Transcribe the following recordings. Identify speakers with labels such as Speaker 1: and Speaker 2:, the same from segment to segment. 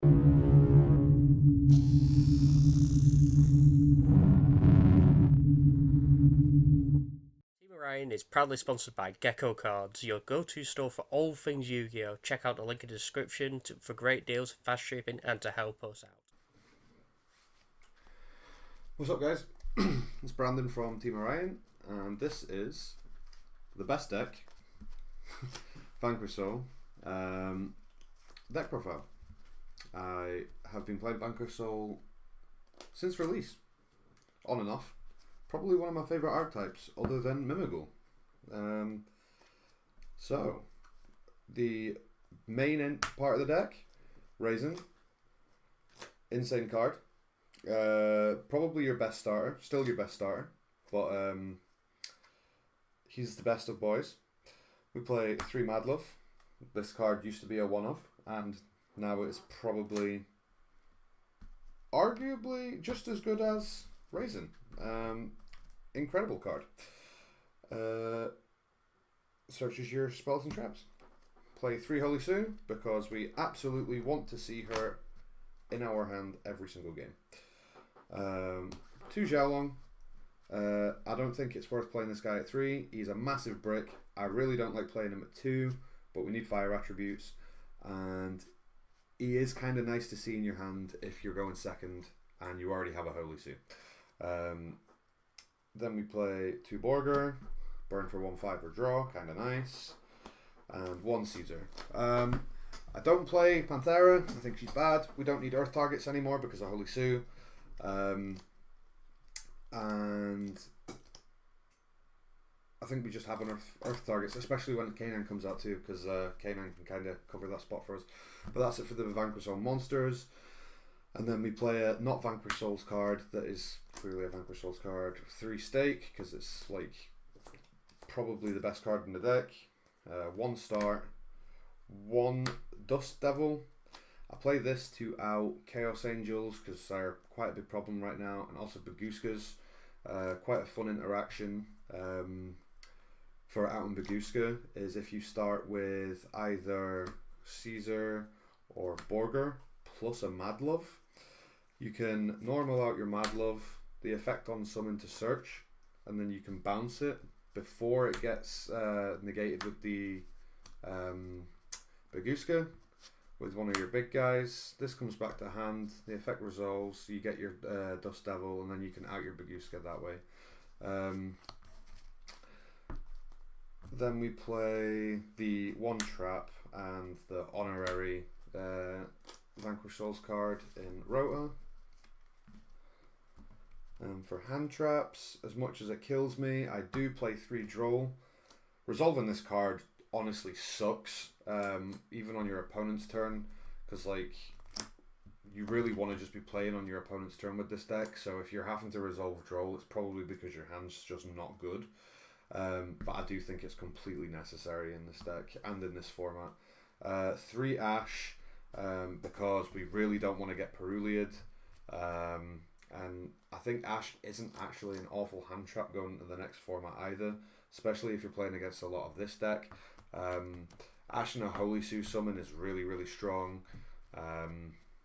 Speaker 1: Team Orion is proudly sponsored by Gecko Cards, your go-to store for all things Yu-Gi-Oh! Check out the link in the description for great deals, fast shipping, and to help us out.
Speaker 2: What's up, guys? It's Brandon from Team Orion, and this is the best deck, Vanquish Soul, deck profile. I have been playing Vanquish Soul since release, on and off. Probably one of my favourite archetypes, other than Mimigul. So, the main part of the deck, Raisin, insane card. Probably your best starter, still your best starter, but he's the best of boys. We play 3 Madlove. This card used to be a one-of, and now it's probably arguably just as good as Raisin. Incredible card. Searches your spells and traps. Play 3 Holy Sue because we absolutely want to see her in our hand every single game. 2 Xiaolong. I don't think it's worth playing this guy at 3. He's a massive brick. I really don't like playing him at 2, but we need fire attributes, and he is kind of nice to see in your hand if you're going second and you already have a Holy Sue. Then we play 2 Borger, burn for 1/5 or draw, kind of nice, and 1 Caesar. I don't play Panthera. I think she's bad. We don't need Earth targets anymore because of Holy Sue. And I think we just have an Earth targets, especially when Canine comes out too, because Canine can kind of cover that spot for us. But that's it for the Vanquish Soul monsters. And then we play a not Vanquish Souls card that is clearly a Vanquish Souls card. 3 Stake, because it's like probably the best card in the deck. 1 Star, 1 Dust Devil. I play this to out Chaos Angels because they're quite a big problem right now, and also Baguskas. Quite a fun interaction for out and Baguska is if you start with either Caesar or Borger plus a Madlove, you can normal out your Madlove, the effect on summon to search, and then you can bounce it before it gets negated with the Baguska with one of your big guys. This comes back to hand, the effect resolves, so you get your Dust Devil, and then you can out your Baguska that way. Then we play the 1 Trap and the honorary Vanquish Souls card in Rota. For hand traps, as much as it kills me, I do play 3 Droll. Resolving this card honestly sucks, even on your opponent's turn, because like you really want to just be playing on your opponent's turn with this deck. So if you're having to resolve Droll, it's probably because your hand's just not good. But I do think it's completely necessary in this deck and in this format. 3 Ash, because we really don't want to get Perulia'd. And I think Ash isn't actually an awful hand trap going into the next format either, especially if you're playing against a lot of this deck. Ash and a Holy Sue summon is really, really strong.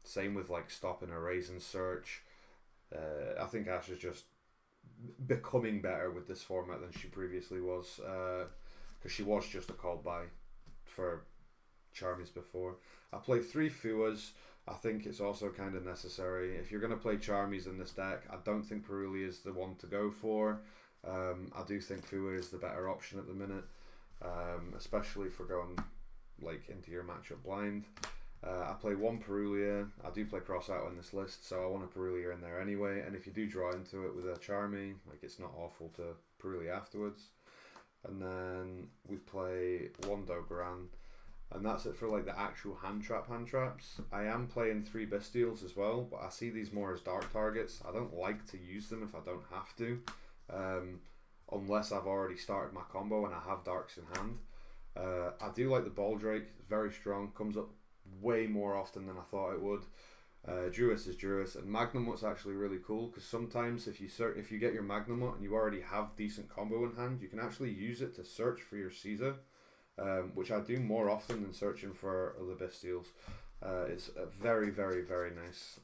Speaker 2: Same with like stopping a Raisin search. I think Ash is just becoming better with this format than she previously was, because she was just a called by for Charmies before. I play 3 Fuas. I think it's also kind of necessary. If you're going to play Charmies in this deck, I don't think Perulia is the one to go for. I do think Fua is the better option at the minute, especially for going like into your matchup blind. I play 1 Perulia. I do play Cross Out on this list, so I want a Perulia in there anyway. And if you do draw into it with a Charmy, like it's not awful to Perulia afterwards. And then we play 1 Dogoran. And that's it for like the actual hand traps. I am playing 3 Bestials as well, but I see these more as dark targets. I don't like to use them if I don't have to, unless I've already started my combo and I have darks in hand. I do like the Baldrake. It's very strong, comes up way more often than I thought it would. Druis is Druis, and Magnamut's actually really cool because sometimes if you get your Magnamut and you already have decent combo in hand, you can actually use it to search for your Caesar. Which I do more often than searching for other Bestials. It's a very, very, very nice,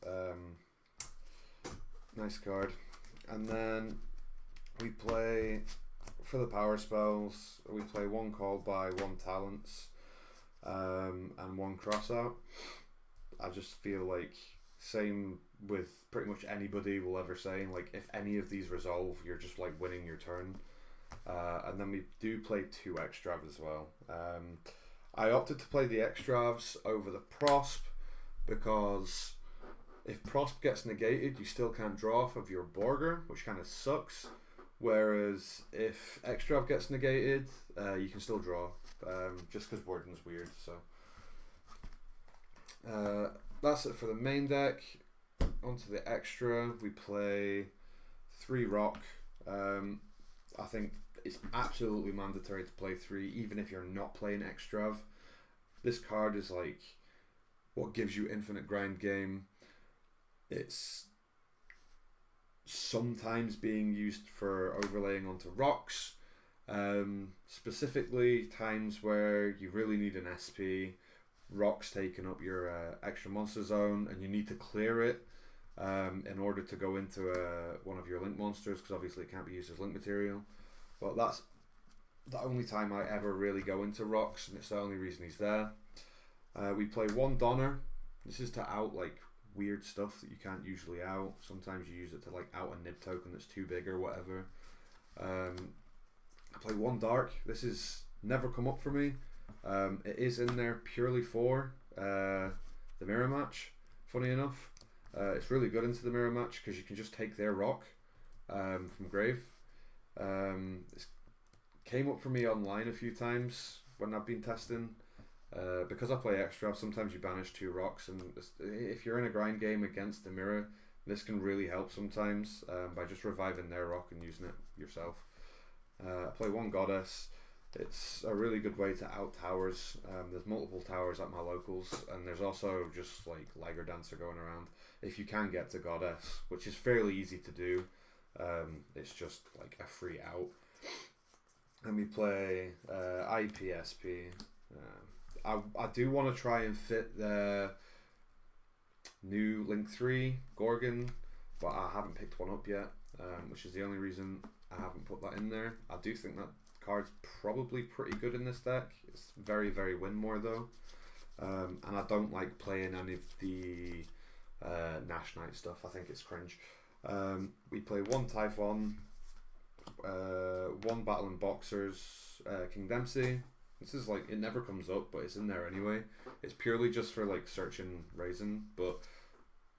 Speaker 2: nice card. And then we play, for the power spells, we play one called by, one talents, and one crossout. I just feel like, same with pretty much anybody will ever say, like if any of these resolve, you're just like winning your turn. And then we do play 2 extravs as well. I opted to play the extravs over the prosp because if prosp gets negated, you still can't draw off of your Borger, which kind of sucks. Whereas if extrav gets negated, you can still draw, just because Warden's weird. So that's it for the main deck. Onto the extra, we play 3 rock. I think it's absolutely mandatory to play 3, even if you're not playing extrav. This card is like what gives you infinite grind game. It's sometimes being used for overlaying onto rocks, specifically times where you really need an SP, rocks taking up your extra monster zone and you need to clear it in order to go into one of your link monsters, because obviously it can't be used as link material. But that's the only time I ever really go into rocks, and it's the only reason he's there. We play 1 Donner. This is to out like weird stuff that you can't usually out. Sometimes you use it to like out a nib token that's too big or whatever. I play 1 Dark. This has never come up for me. It is in there purely for the mirror match, funny enough. It's really good into the mirror match because you can just take their rock from grave. It came up for me online a few times when I've been testing. Because I play extra, sometimes you banish 2 rocks, and if you're in a grind game against the mirror, this can really help sometimes by just reviving their rock and using it yourself. I play 1 Goddess. It's a really good way to out towers. There's multiple towers at my locals, and there's also just like Liger Dancer going around. If you can get to Goddess, which is fairly easy to do, it's just like a free out. And we play IPSP. I do want to try and fit the new Link 3 Gorgon, but I haven't picked one up yet, which is the only reason I haven't put that in there. I do think that card's probably pretty good in this deck. It's very, very win more though, and I don't like playing any of the Nash Knight stuff. I think it's cringe. We play 1 Typhon, 1 Battling Boxers, King Dempsey. This is like, it never comes up, but it's in there anyway. It's purely just for like searching Raisin, but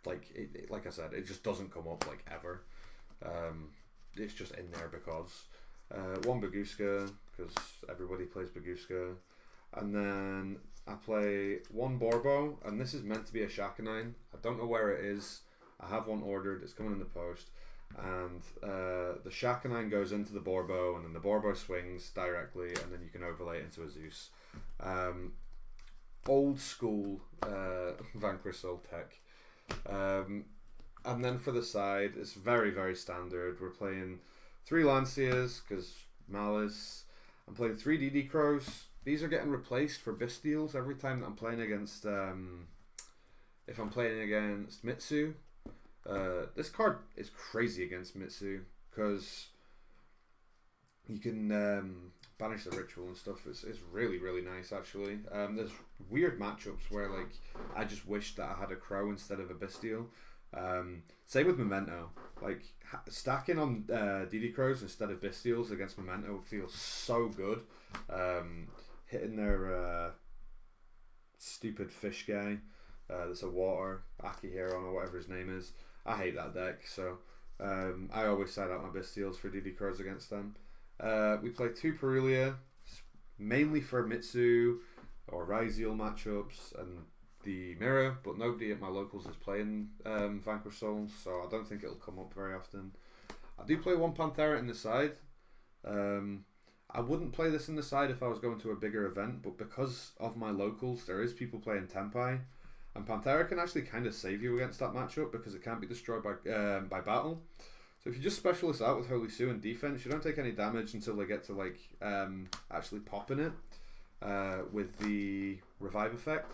Speaker 2: like like I said, it just doesn't come up like ever. It's just in there because 1 Baguska, because everybody plays Baguska, and then I play 1 Borbo, and this is meant to be a Shakanine. I don't know where it is. I have one ordered. It's coming in the post. And the Shakanine goes into the Borbo, and then the Borbo swings directly, and then you can overlay it into a Zeus. Old school Vanquish Soul tech. And then for the side, it's very, very standard. We're playing 3 Lanciers, because Malice. I'm playing 3 DD Crows. These are getting replaced for Bistials every time that I'm playing against, if I'm playing against Mitsu. This card is crazy against Mitsu because you can banish the ritual and stuff. It's really, really nice actually. There's weird matchups where like I just wish that I had a Crow instead of a Bestial. Same with Memento. Like stacking on DD Crows instead of Bestials against Memento feels so good. Hitting their stupid fish guy that's a water Akihiron or whatever his name is. I hate that deck, so I always side out my Bestials for DD Crows against them. We play 2 Perulia, mainly for Mitsu or Ryziel matchups and the Mirror, but nobody at my locals is playing Vanquish Soul, so I don't think it'll come up very often. I do play 1 Panthera in the side. I wouldn't play this in the side if I was going to a bigger event, but because of my locals, there is people playing Tenpai. And Panthera can actually kind of save you against that matchup because it can't be destroyed by battle. So if you just specialist out with Holy Sue and defense, you don't take any damage until they get to like actually popping it with the revive effect.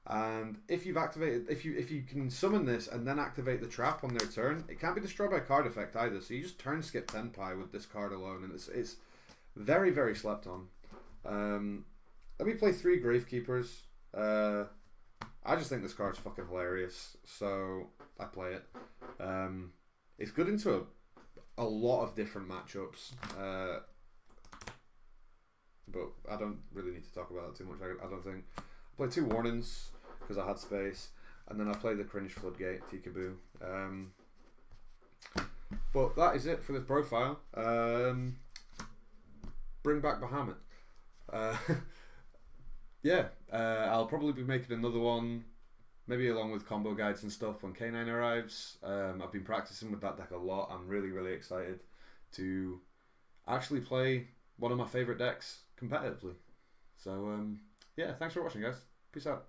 Speaker 2: And if you've activated, if you can summon this and then activate the trap on their turn, it can't be destroyed by card effect either. So you just turn skip Tenpai with this card alone, and it's very, very slept on. Let me play 3 Gravekeepers. I just think this card's fucking hilarious, so I play it. It's good into a lot of different matchups, but I don't really need to talk about that too much. I don't think. I played 2 Warnings because I had space, and then I played the Cringe Floodgate Tikaboo. But that is it for this profile. Bring back Bahamut. Yeah, I'll probably be making another one, maybe along with combo guides and stuff when K9 arrives. I've been practicing with that deck a lot. I'm really, really excited to actually play one of my favourite decks competitively. So, yeah, thanks for watching, guys. Peace out.